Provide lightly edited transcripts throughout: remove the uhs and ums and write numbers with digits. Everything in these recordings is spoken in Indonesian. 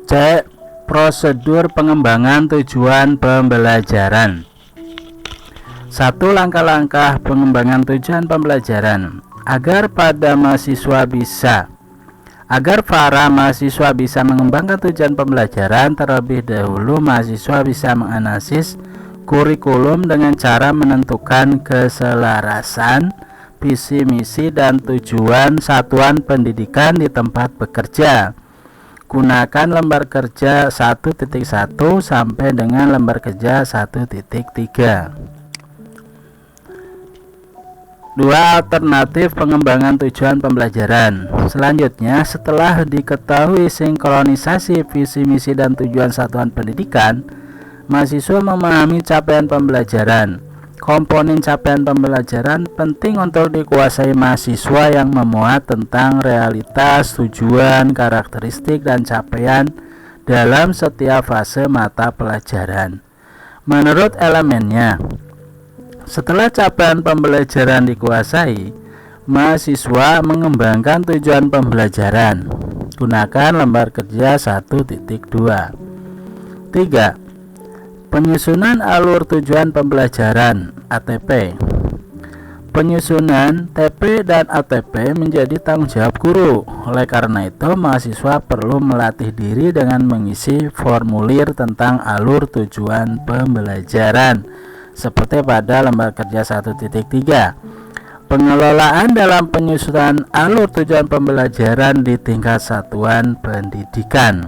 C. Prosedur pengembangan tujuan pembelajaran. 1. Langkah-langkah pengembangan tujuan pembelajaran. Agar para mahasiswa bisa mengembangkan tujuan pembelajaran, terlebih dahulu mahasiswa bisa menganalisis kurikulum dengan cara menentukan keselarasan visi misi dan tujuan satuan pendidikan di tempat bekerja. Gunakan lembar kerja 1.1 sampai dengan lembar kerja 1.3. 2. Alternatif pengembangan tujuan pembelajaran. Selanjutnya, setelah diketahui sinkronisasi visi misi dan tujuan satuan pendidikan, mahasiswa memahami capaian pembelajaran. Komponen capaian pembelajaran penting untuk dikuasai mahasiswa yang memuat tentang realitas, tujuan, karakteristik, dan capaian dalam setiap fase mata pelajaran. Menurut elemennya, setelah capaian pembelajaran dikuasai, mahasiswa mengembangkan tujuan pembelajaran. Gunakan lembar kerja 1.2. 3. Penyusunan alur tujuan pembelajaran (ATP). Penyusunan TP dan ATP menjadi tanggung jawab guru. Oleh karena itu, mahasiswa perlu melatih diri dengan mengisi formulir tentang alur tujuan pembelajaran seperti pada lembar kerja 1.3. Pengelolaan dalam penyusunan alur tujuan pembelajaran di tingkat satuan pendidikan.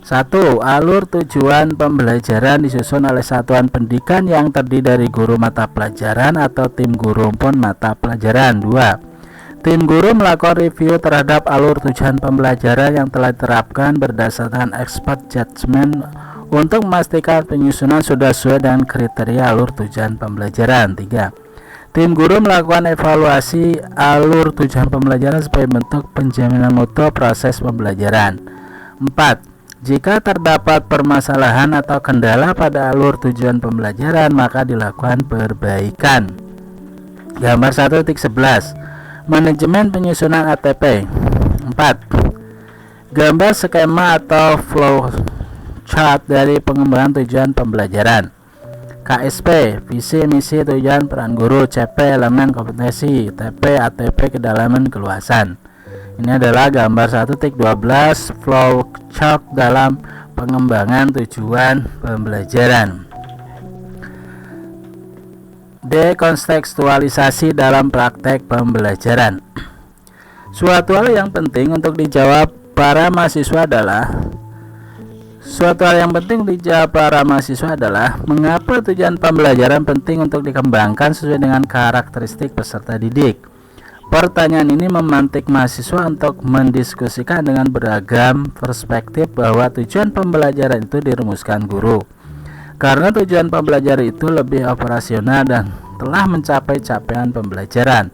1. Alur tujuan pembelajaran disusun oleh satuan pendidikan yang terdiri dari guru mata pelajaran atau tim guru pun mata pelajaran. 2. Tim guru melakukan review terhadap alur tujuan pembelajaran yang telah diterapkan berdasarkan expert judgment untuk memastikan penyusunan sudah sesuai dengan kriteria alur tujuan pembelajaran. 3. Tim guru melakukan evaluasi alur tujuan pembelajaran sebagai bentuk penjaminan mutu proses pembelajaran. 4. Jika terdapat permasalahan atau kendala pada alur tujuan pembelajaran, maka dilakukan perbaikan. Gambar 1.11. Manajemen penyusunan ATP. 4. Gambar skema atau flow chart dari pengembangan tujuan pembelajaran. KSP, visi misi tujuan peran guru. CP, elemen kompetensi. TP, ATP, kedalaman keluasan. Ini adalah gambar 1.12 flow chart dalam pengembangan tujuan pembelajaran. Dekontekstualisasi dalam praktek pembelajaran. Suatu hal yang penting untuk dijawab para mahasiswa adalah mengapa tujuan pembelajaran penting untuk dikembangkan sesuai dengan karakteristik peserta didik. Pertanyaan ini memantik mahasiswa untuk mendiskusikan dengan beragam perspektif bahwa tujuan pembelajaran itu dirumuskan guru. Karena tujuan pembelajaran itu lebih operasional dan telah mencapai capaian pembelajaran.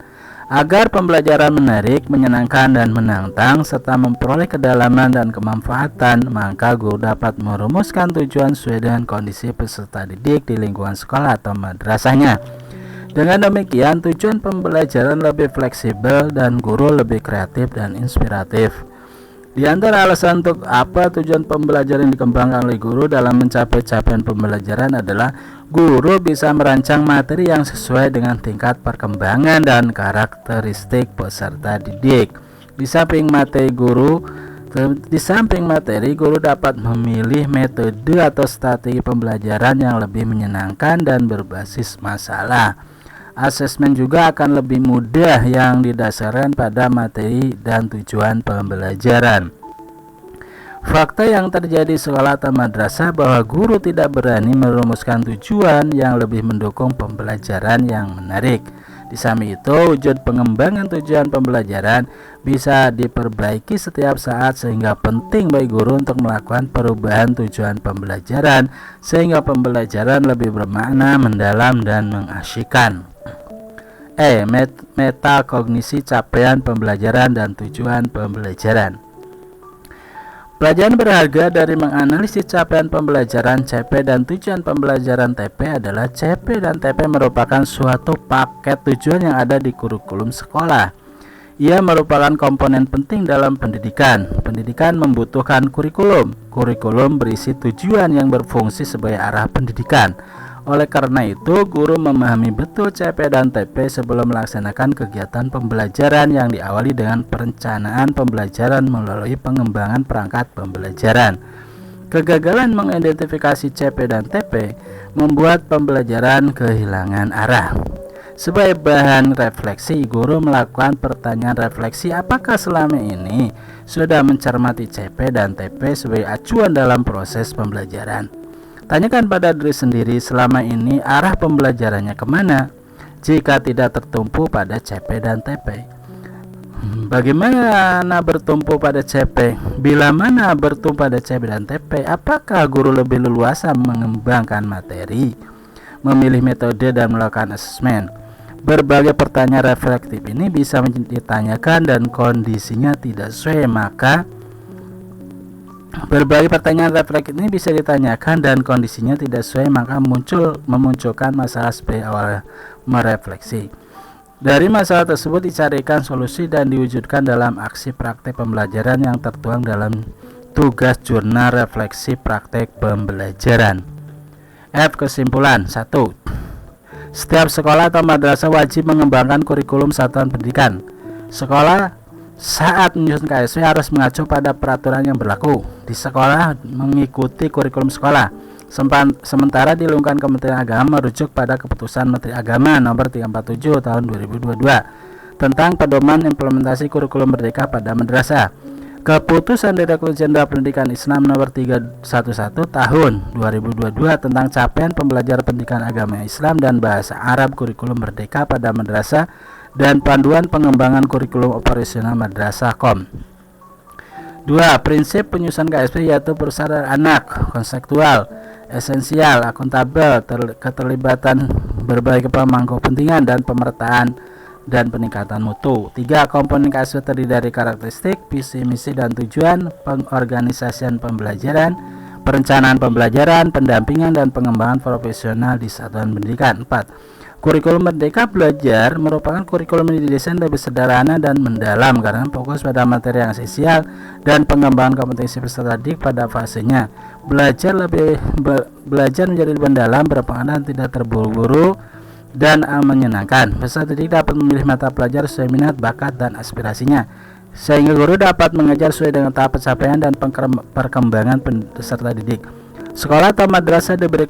Agar pembelajaran menarik, menyenangkan, dan menantang, serta memperoleh kedalaman dan kemanfaatan, maka guru dapat merumuskan tujuan sesuai dengan kondisi peserta didik di lingkungan sekolah atau madrasahnya. Dengan demikian, tujuan pembelajaran lebih fleksibel dan guru lebih kreatif dan inspiratif. Di antara alasan untuk apa tujuan pembelajaran dikembangkan oleh guru dalam mencapai capaian pembelajaran adalah guru bisa merancang materi yang sesuai dengan tingkat perkembangan dan karakteristik peserta didik. Di samping materi, guru dapat memilih metode atau strategi pembelajaran yang lebih menyenangkan dan berbasis masalah. Asesmen juga akan lebih mudah yang didasarkan pada materi dan tujuan pembelajaran. Fakta yang terjadi sekolah atau madrasah bahwa guru tidak berani merumuskan tujuan yang lebih mendukung pembelajaran yang menarik. Di samping itu, wujud pengembangan tujuan pembelajaran bisa diperbaiki setiap saat sehingga penting bagi guru untuk melakukan perubahan tujuan pembelajaran sehingga pembelajaran lebih bermakna, mendalam, dan mengasyikkan. Metakognisi capaian pembelajaran dan tujuan pembelajaran. Pelajaran berharga dari menganalisis capaian pembelajaran CP dan tujuan pembelajaran TP adalah CP dan TP merupakan suatu paket tujuan yang ada di kurikulum sekolah. Ia merupakan komponen penting dalam pendidikan. Pendidikan membutuhkan kurikulum. Kurikulum berisi tujuan yang berfungsi sebagai arah pendidikan. Oleh karena itu, guru memahami betul CP dan TP sebelum melaksanakan kegiatan pembelajaran yang diawali dengan perencanaan pembelajaran melalui pengembangan perangkat pembelajaran. Kegagalan mengidentifikasi CP dan TP membuat pembelajaran kehilangan arah. Sebagai bahan refleksi, guru melakukan pertanyaan refleksi apakah selama ini sudah mencermati CP dan TP sebagai acuan dalam proses pembelajaran. Tanyakan pada diri sendiri selama ini arah pembelajarannya kemana jika tidak tertumpu pada CP dan TP. Bagaimana bertumpu pada CP? Bila mana bertumpu pada CP dan TP, apakah guru lebih leluasa mengembangkan materi, memilih metode dan melakukan asesmen? Berbagai pertanyaan reflektif ini bisa ditanyakan dan kondisinya tidak sesuai, maka memunculkan masalah sebagai awal merefleksi. Dari masalah tersebut dicarikan solusi dan diwujudkan dalam aksi praktek pembelajaran yang tertuang dalam tugas jurnal refleksi praktek pembelajaran. F. Kesimpulan 1. Setiap sekolah atau madrasah wajib mengembangkan kurikulum satuan pendidikan. Sekolah saat menyusun KSW harus mengacu pada peraturan yang berlaku di sekolah, mengikuti kurikulum sekolah. Sementara di lingkungan Kementerian Agama merujuk pada Keputusan Menteri Agama Nomor 347 Tahun 2022 tentang pedoman implementasi kurikulum merdeka pada madrasah. Keputusan Direktur Jenderal Pendidikan Islam Nomor 311 Tahun 2022 tentang capaian pembelajaran pendidikan agama Islam dan bahasa Arab kurikulum merdeka pada madrasah dan panduan pengembangan kurikulum operasional madrasah KOM. 2. Prinsip penyusunan KSP yaitu persadaran anak, konseptual, esensial, akuntabel, keterlibatan berbagai pemangku kepentingan dan pemertaan dan peningkatan mutu. 3. Komponen KSP terdiri dari karakteristik, visi, misi, dan tujuan, pengorganisasian pembelajaran, perencanaan pembelajaran, pendampingan, dan pengembangan profesional di satuan pendidikan. 4. Kurikulum Merdeka Belajar merupakan kurikulum yang didesain lebih sederhana dan mendalam karena fokus pada materi yang esensial dan pengembangan kompetensi peserta didik pada fasenya. Belajar menjadi lebih mendalam, berpengalaman, tidak terburu-buru, dan menyenangkan. Peserta didik dapat memilih mata pelajaran sesuai minat, bakat, dan aspirasinya, sehingga guru dapat mengajar sesuai dengan tahap pencapaian dan perkembangan peserta didik. Sekolah atau madrasah diberi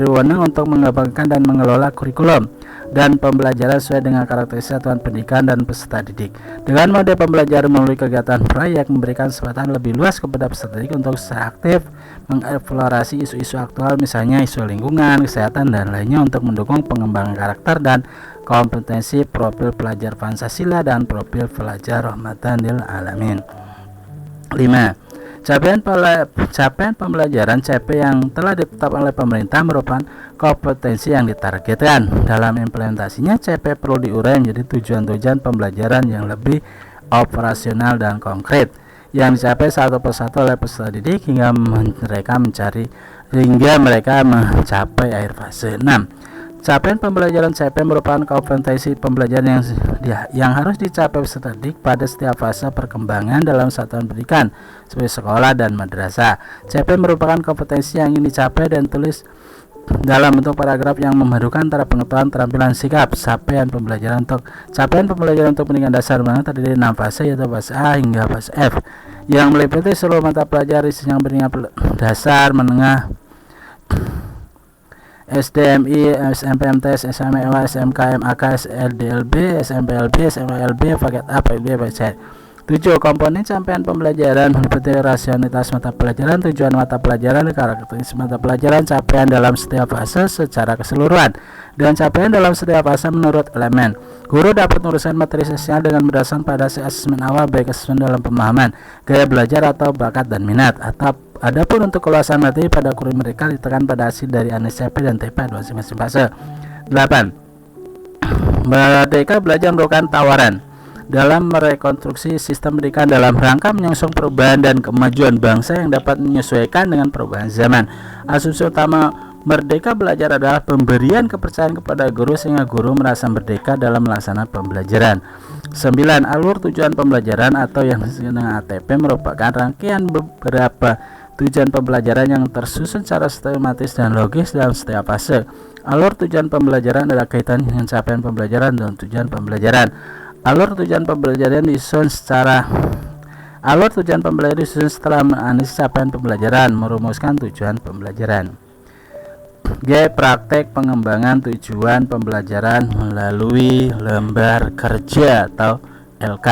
wewenang untuk mengembangkan dan mengelola kurikulum dan pembelajaran sesuai dengan karakteristik satuan pendidikan dan peserta didik. Dengan model pembelajaran melalui kegiatan proyek memberikan kesempatan lebih luas kepada peserta didik untuk secara aktif mengeksplorasi isu-isu aktual, misalnya isu lingkungan, kesehatan, dan lainnya untuk mendukung pengembangan karakter dan kompetensi profil pelajar Pancasila dan profil pelajar rahmatan lil alamin. 5. Capaian pembelajaran CP yang telah ditetapkan oleh pemerintah merupakan kompetensi yang ditargetkan. Dalam implementasinya, CP perlu diurai menjadi tujuan-tujuan pembelajaran yang lebih operasional dan konkret, yang dicapai satu persatu oleh peserta didik hingga mereka mencapai akhir fase. 6. Capaian pembelajaran CP merupakan kompetensi pembelajaran yang harus dicapai peserta didik pada setiap fase perkembangan dalam satuan pendidikan seperti sekolah dan madrasah. CP merupakan kompetensi yang ingin dicapai dan tulis dalam bentuk paragraf yang memadukan antara pengetahuan, terampilan, sikap. Capaian pembelajaran untuk pendidikan dasar terdiri dari 6 fase, yaitu fase A hingga fase F, yang meliputi seluruh mata pelajaran yang bertingkat dasar, menengah, SDMI, SMPMTS, SMEWA, SMK, MAK, SLDLB, SMPLB, SMLB, paket A, paket B, paket C. 7. Komponen capaian pembelajaran meliputi rasionalitas mata pelajaran, tujuan mata pelajaran, karakteristik mata pelajaran, capaian dalam setiap fase secara keseluruhan, dan capaian dalam setiap fase menurut elemen. Guru dapat menuliskan materi esensial dengan berdasarkan pada asesmen awal, baik asesmen dalam pemahaman, gaya belajar atau bakat dan minat. Adapun untuk keluasan materi pada kurikulum mereka ditekan pada hasil dari analisis CP dan TP masing-masing fase. 8. Merdeka Belajar merupakan tawaran dalam merekonstruksi sistem pendidikan dalam rangka menyongsong perubahan dan kemajuan bangsa yang dapat menyesuaikan dengan perubahan zaman. Asumsi utama Merdeka belajar adalah pemberian kepercayaan kepada guru sehingga guru merasa merdeka dalam melaksanakan pembelajaran. 9. Alur tujuan pembelajaran atau yang disebut dengan ATP merupakan rangkaian beberapa tujuan pembelajaran yang tersusun secara sistematis dan logis dalam setiap fase. Alur tujuan pembelajaran adalah kaitan dengan capaian pembelajaran dan tujuan pembelajaran. Alur tujuan pembelajaran disusun setelah menganalisis capaian pembelajaran, merumuskan tujuan pembelajaran. G. Praktek pengembangan tujuan pembelajaran melalui lembar kerja atau LK.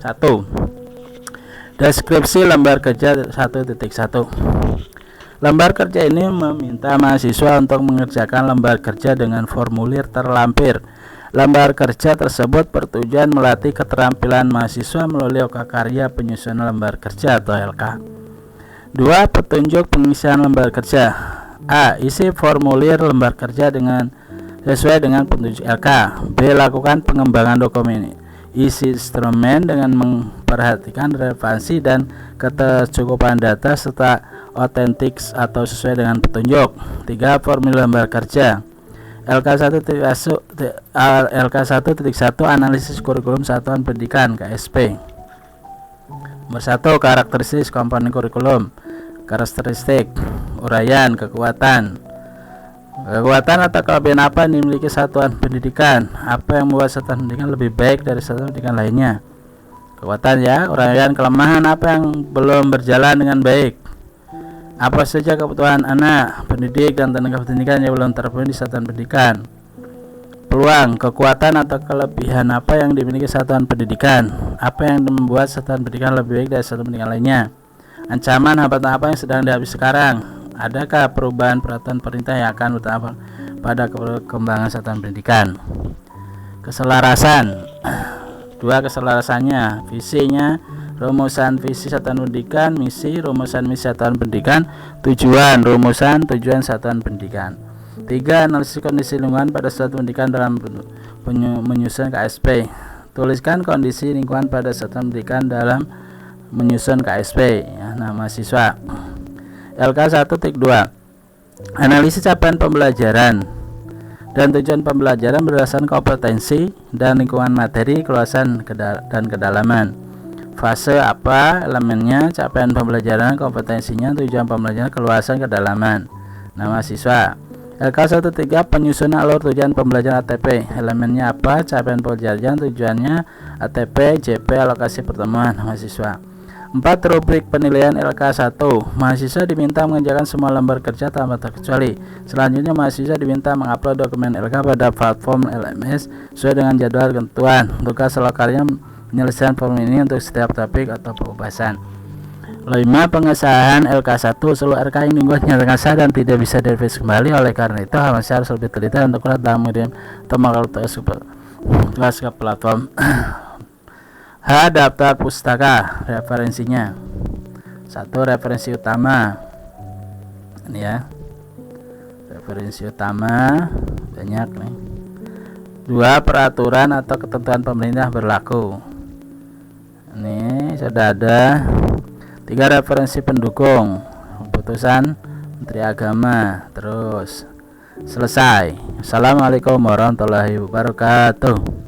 1. Deskripsi lembar kerja 1.1. Lembar kerja ini meminta mahasiswa untuk mengerjakan lembar kerja dengan formulir terlampir. Lembar kerja tersebut bertujuan melatih keterampilan mahasiswa melalui karya penyusunan lembar kerja atau LK. 2. Petunjuk pengisian lembar kerja. A. Isi formulir lembar kerja sesuai dengan petunjuk LK. B. Lakukan pengembangan dokumen. Isi instrumen dengan memperhatikan relevansi dan ketercukupan data serta otentik atau sesuai dengan petunjuk. 3. Formulir lembar kerja. LK1.1 Analisis kurikulum satuan pendidikan KSP. Nomor 1. Karakteristik komponen kurikulum. Karakteristik, uraian, kekuatan atau kelebihan apa yang dimiliki satuan pendidikan, apa yang membuat satuan pendidikan lebih baik dari satuan pendidikan lainnya. Kekuatan ya, uraian, kelemahan apa yang belum berjalan dengan baik, apa saja kebutuhan anak pendidik dan tenaga pendidikan yang belum terpenuhi di satuan pendidikan. Peluang, kekuatan atau kelebihan apa yang dimiliki satuan pendidikan, apa yang membuat satuan pendidikan lebih baik dari satuan pendidikan lainnya. Ancaman, hambatan apa yang sedang dihadapi sekarang, adakah perubahan peraturan pemerintah yang akan berdampak pada perkembangan satuan pendidikan. Keselarasan. 2. Keselarasannya, visinya, rumusan visi satuan pendidikan, misi, rumusan misi satuan pendidikan, tujuan, rumusan tujuan satuan pendidikan. 3. Analisis kondisi lingkungan pada satuan pendidikan dalam menyusun KSP. Tuliskan kondisi lingkungan pada satuan pendidikan dalam menyusun KSP ya, mahasiswa. LK1.2 Analisis capaian pembelajaran dan tujuan pembelajaran berdasarkan kompetensi dan lingkungan materi, keluasan dan kedalaman. Fase apa, elemennya, capaian pembelajaran, kompetensinya, tujuan pembelajaran, keluasan, kedalaman. Mahasiswa. LK1.3 Penyusunan alur tujuan pembelajaran ATP. Elemennya apa, capaian pembelajaran, tujuannya, ATP, JP, alokasi pertemuan mahasiswa. 4. Rubrik penilaian LK1. Mahasiswa diminta mengerjakan semua lembar kerja tanpa terkecuali. Selanjutnya mahasiswa diminta mengupload dokumen LK pada platform LMS sesuai dengan jadwal ketentuan. Tugas lokalnya menyelesaikan form ini untuk setiap topik atau pembahasan. 5. Pengesahan LK1. Seluruh RK yang dibuat nyatakan sah dan tidak bisa direvisi kembali. Oleh karena itu mahasiswa harus lebih teliti untuk dalam mengirim atau tugas ke platform. H. Daftar pustaka. Referensinya. 1. Referensi utama. Ini ya. Referensi utama banyak nih. 2. Peraturan atau ketentuan pemerintah berlaku. Ini sudah ada. 3. Referensi pendukung. Keputusan Menteri Agama. Terus selesai. Assalamualaikum warahmatullahi wabarakatuh.